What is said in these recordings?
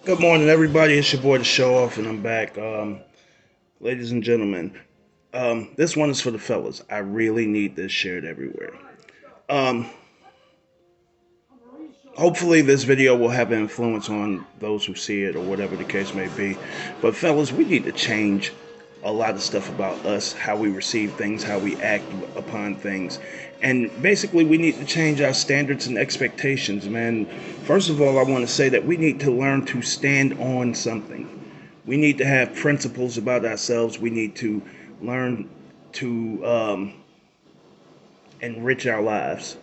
Good morning, everybody. It's your boy, The Show Off, and I'm back. Ladies and gentlemen, this one is for the fellas. I really need this shared everywhere. Um, Hopefully, this video will have an influence on those who see it or whatever the case may be. But, fellas, we need to change a lot of stuff about us, how we receive things, how we act upon things. And basically, we need to change our standards and expectations, man. First of all, I want to say that we need to learn to stand on something. We need to have principles about ourselves. We need to learn to enrich our lives.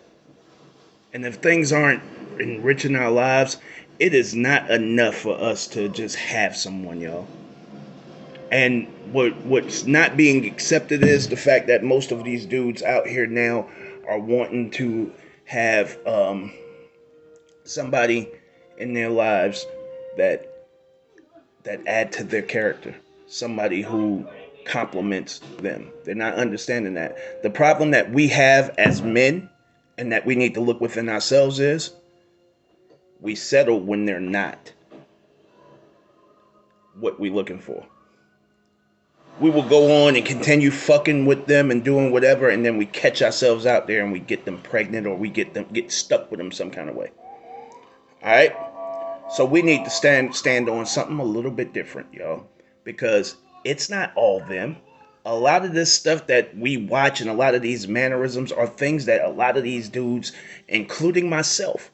And if things aren't enriching our lives, it is not enough for us to just have someone, y'all. And what's not being accepted is the fact that most of these dudes out here now are wanting to have somebody in their lives that add to their character, somebody who complements them. They're not understanding that. The problem that we have as men and that we need to look within ourselves is we settle when they're not what we're looking for. We will go on and continue fucking with them and doing whatever, and then we catch ourselves out there and we get them pregnant or we get stuck with them some kind of way. All right. So we need to stand on something a little bit different, y'all, because it's not all them. A lot of this stuff that we watch and a lot of these mannerisms are things that a lot of these dudes, including myself,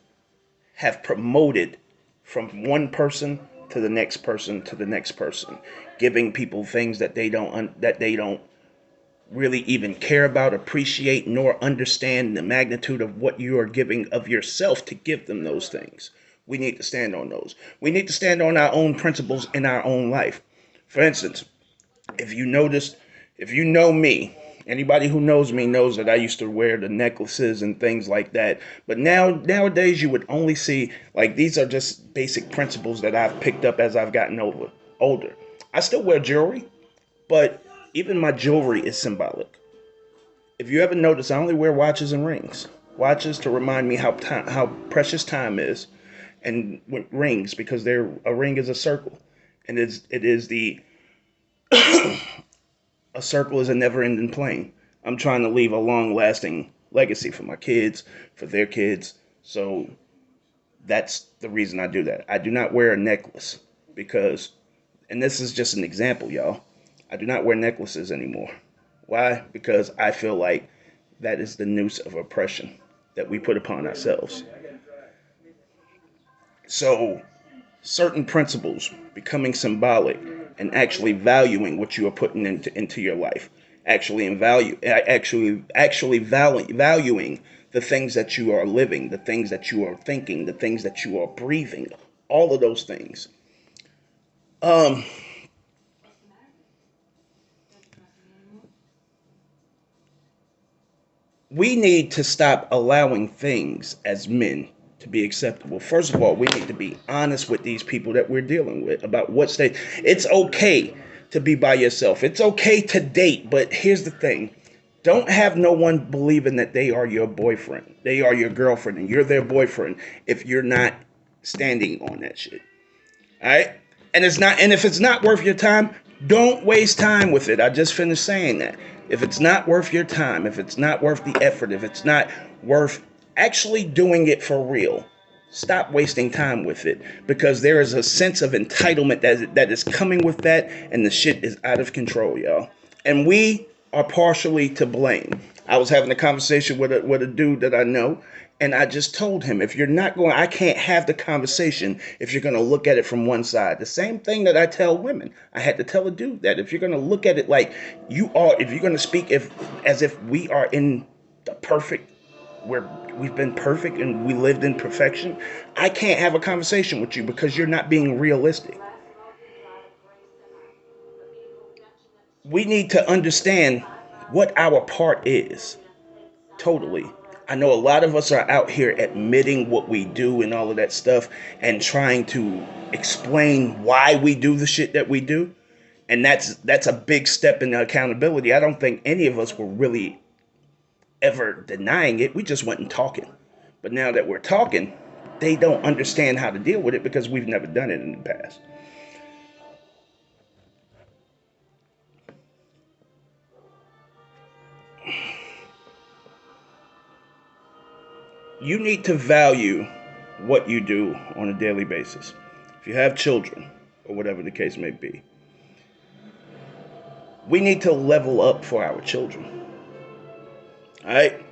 have promoted from one person to the next person to the next person, giving people things that they don't really even care about, appreciate, nor understand the magnitude of what you are giving of yourself to give them those things. We need to stand on those. We need to stand on our own principles in our own life. For instance, if you notice, if you know me, anybody who knows me knows that I used to wear the necklaces and things like that. But nowadays you would only see, like, these are just basic principles that I've picked up as I've gotten older. I still wear jewelry, but even my jewelry is symbolic. If you ever notice, I only wear watches and rings. Watches to remind me how precious time is, and rings because a ring is a circle, and it is the a circle is a never-ending plane. I'm trying to leave a long-lasting legacy for my kids, for their kids. So that's the reason I do that. I do not wear a necklace because, and this is just an example, y'all. I do not wear necklaces anymore. Why? Because I feel like that is the noose of oppression that we put upon ourselves. So, certain principles becoming symbolic and actually valuing what you are putting into your life, valuing the things that you are living, the things that you are thinking, the things that you are breathing, all of those things. Um, we need to stop allowing things as men to be acceptable. First of all, we need to be honest with these people that we're dealing with about what state. It's okay to be by yourself. It's okay to date, but here's the thing. Don't have no one believing that they are your boyfriend. They are your girlfriend and you're their boyfriend if you're not standing on that shit. All right? And if it's not worth your time, don't waste time with it. I just finished saying that. If it's not worth your time, if it's not worth the effort, if it's not worth actually doing it for real, stop wasting time with it because there is a sense of entitlement that is coming with that, and the shit is out of control, y'all. And we are partially to blame. I was having a conversation with a dude that I know, and I just told him, if you're not going, I can't have the conversation if you're going to look at it from one side. The same thing that I tell women. I had to tell a dude that if you're going to look at it like you are, if you're going to speak as if we are in the perfect, where we've been perfect and we lived in perfection, I can't have a conversation with you because you're not being realistic. We need to understand what our part is. Totally. I know a lot of us are out here admitting what we do and all of that stuff and trying to explain why we do the shit that we do. And that's a big step in accountability. I don't think any of us were really ever denying it. We just went and talking. But now that we're talking, they don't understand how to deal with it because we've never done it in the past. You need to value what you do on a daily basis. If you have children, or whatever the case may be, we need to level up for our children. All right?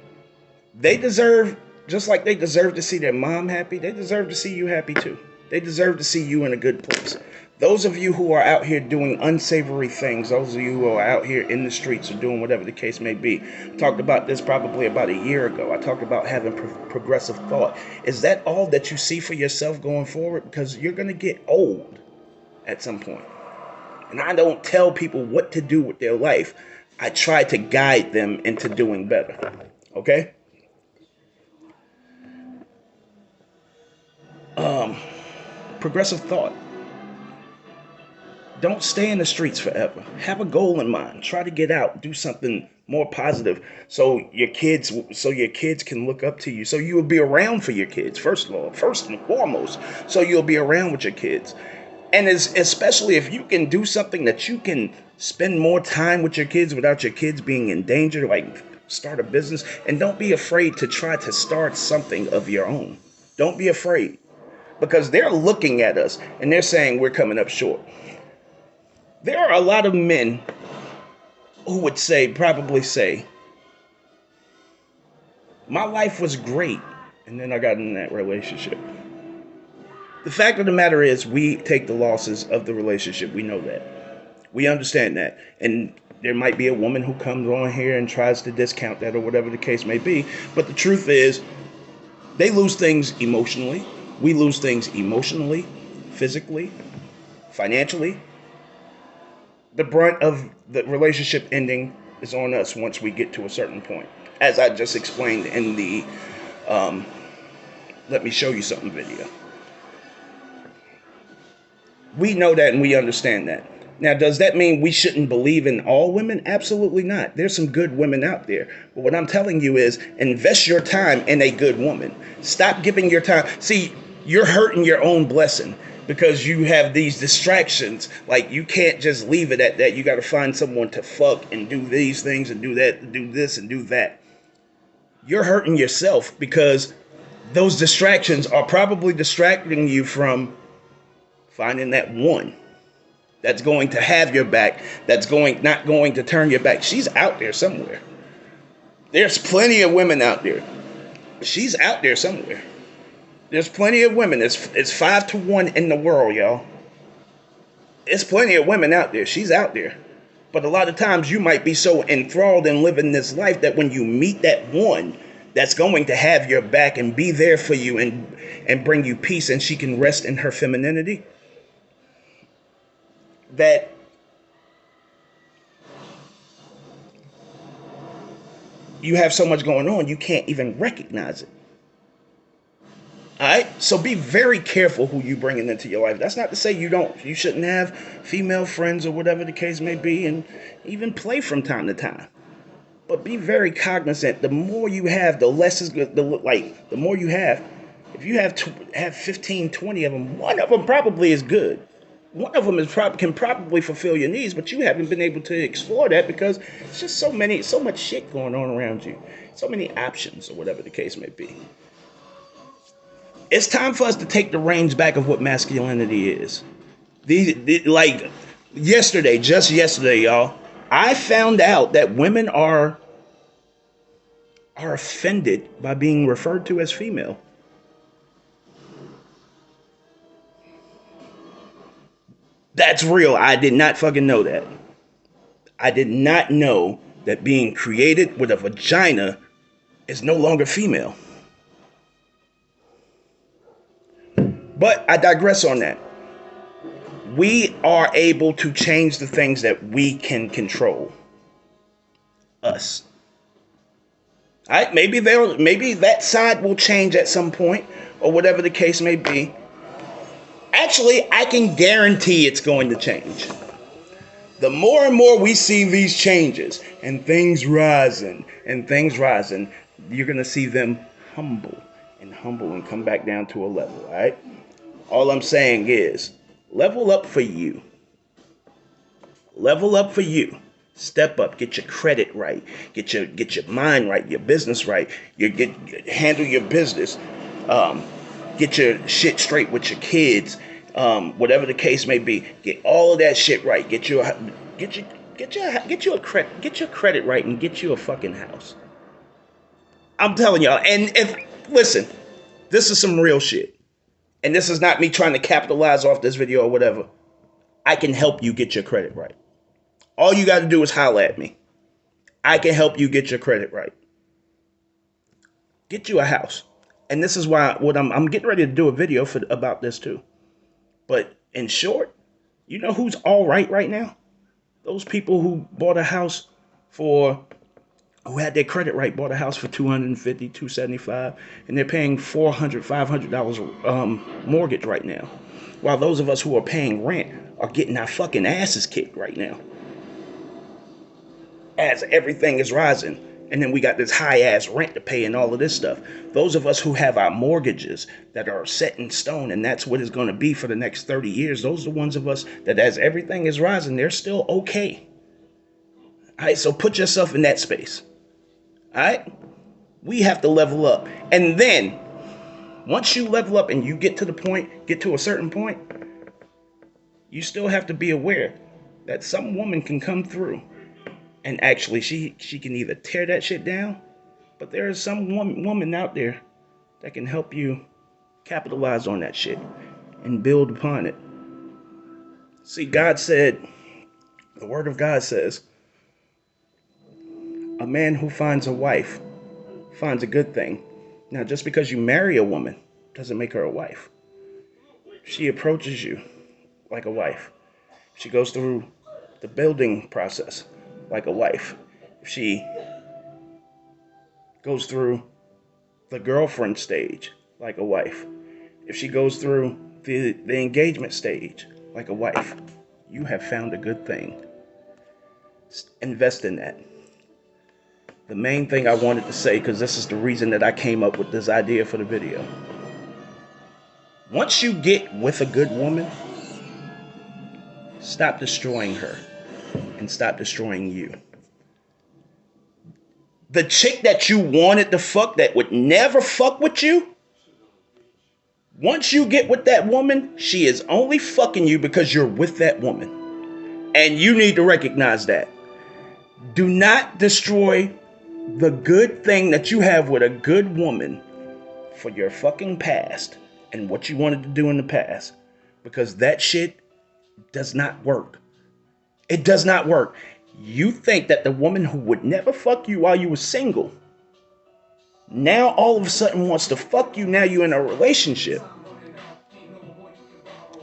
They deserve, just like they deserve to see their mom happy, they deserve to see you happy too. They deserve to see you in a good place. Those of you who are out here doing unsavory things, those of you who are out here in the streets or doing whatever the case may be, I talked about this probably about a year ago. I talked about having progressive thought. Is that all that you see for yourself going forward? Because you're going to get old at some point. And I don't tell people what to do with their life. I try to guide them into doing better. Okay? Progressive thought. Don't stay in the streets forever. Have a goal in mind. Try to get out. Do something more positive so your kids can look up to you. So you will be around for your kids, first and foremost. So you'll be around with your kids. And especially if you can do something that you can spend more time with your kids without your kids being in danger, like start a business. And don't be afraid to try to start something of your own. Don't be afraid. Because they're looking at us and they're saying we're coming up short. There are a lot of men who would probably say, my life was great, and then I got in that relationship. The fact of the matter is, we take the losses of the relationship. We know that. We understand that. And there might be a woman who comes on here and tries to discount that or whatever the case may be. But the truth is, they lose things emotionally. We lose things emotionally, physically, financially. The brunt of the relationship ending is on us once we get to a certain point. As I just explained in the let me show you something video. We know that and we understand that. Now, does that mean we shouldn't believe in all women? Absolutely not. There's some good women out there. But what I'm telling you is invest your time in a good woman. Stop giving your time. See, you're hurting your own blessing because you have these distractions. Like, you can't just leave it at that. You got to find someone to fuck and do these things and do that, and do this and do that. You're hurting yourself because those distractions are probably distracting you from finding that one that's going to have your back, that's not going to turn your back. She's out there somewhere. There's plenty of women out there. She's out there somewhere. There's plenty of women. It's 5-1 in the world, y'all. It's plenty of women out there. She's out there. But a lot of times you might be so enthralled in living this life that when you meet that one that's going to have your back and be there for you and bring you peace, and she can rest in her femininity, that you have so much going on, you can't even recognize it. All right? So be very careful who you bringing into your life. That's not to say you shouldn't have female friends or whatever the case may be, and even play from time to time. But be very cognizant. The more you have, the less is good. The more you have, if you have 15, 20 of them, one of them probably is good. One of them can probably fulfill your needs, but you haven't been able to explore that because it's just so much shit going on around you. So many options or whatever the case may be. It's time for us to take the reins back of what masculinity is. Like just yesterday, y'all, I found out that women are offended by being referred to as female. That's real. I did not fucking know that. I did not know that being created with a vagina is no longer female. But I digress on that. We are able to change the things that we can control. Us. All right? Maybe that side will change at some point, or whatever the case may be. Actually, I can guarantee it's going to change. The more and more we see these changes and things rising, you're going to see them humble and humble and come back down to a level, all right? All I'm saying is level up for you. Level up for you. Step up. Get your credit right. Get your mind right. Your business right. Handle your business. Get your shit straight with your kids. Whatever the case may be. Get all of that shit right. Get your credit right and get you a fucking house. I'm telling y'all. And if listen, this is some real shit. And this is not me trying to capitalize off this video or whatever. I can help you get your credit right. All you got to do is holler at me. I can help you get your credit right. Get you a house. And this is why I'm getting ready to do a video about this too. But in short, you know who's all right now? Those people who bought a house who had their credit right, bought a house for $250, $275, and they're paying $400, $500 mortgage right now. While those of us who are paying rent are getting our fucking asses kicked right now. As everything is rising. And then we got this high-ass rent to pay and all of this stuff. Those of us who have our mortgages that are set in stone, and that's what it's going to be for the next 30 years, those are the ones of us that as everything is rising, they're still okay. All right, so put yourself in that space. All right? We have to level up. And then, once you level up and you get to a certain point, you still have to be aware that some woman can come through. And actually, she can either tear that shit down, but there is some woman out there that can help you capitalize on that shit and build upon it. See, God said, the word of God says, a man who finds a wife finds a good thing. Now, just because you marry a woman doesn't make her a wife. She approaches you like a wife. She goes through the building process like a wife. She goes through the girlfriend stage like a wife. If she goes through the engagement stage like a wife, you have found a good thing. Invest in that. The main thing I wanted to say, because this is the reason that I came up with this idea for the video. Once you get with a good woman, stop destroying her and stop destroying you. The chick that you wanted to fuck that would never fuck with you, once you get with that woman, she is only fucking you because you're with that woman. And you need to recognize that. Do not destroy the good thing that you have with a good woman for your fucking past and what you wanted to do in the past. Because that shit does not work. It does not work. You think that the woman who would never fuck you while you were single, now all of a sudden wants to fuck you now you're in a relationship.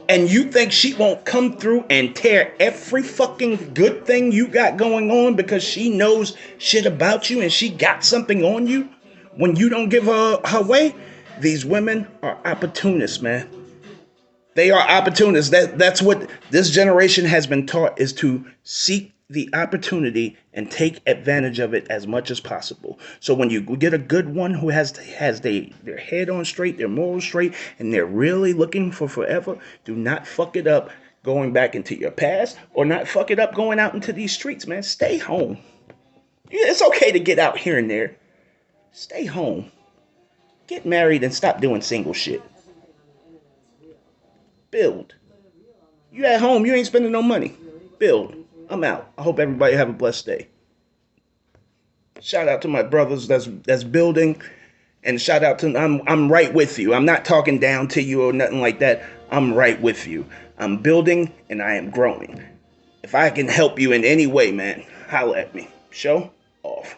And you think she won't come through and tear every fucking good thing you got going on because she knows shit about you and she got something on you when you don't give her way? These women are opportunists, man. They are opportunists. That's what this generation has been taught, is to seek the opportunity and take advantage of it as much as possible. So when you get a good one who has their head on straight, their morals straight, and they're really looking for forever, do not fuck it up going back into your past, or not fuck it up going out into these streets, man. Stay home. Yeah, it's okay to get out here and there. Stay home. Get married and stop doing single shit. Build. You at home, you ain't spending no money. Build. I'm out. I hope everybody have a blessed day. Shout out to my brothers that's building, and shout out to I'm right with you. I'm not talking down to you or nothing like that. I'm right with you. I'm building and I am growing. If I can help you in any way, man, holla at me. Show off.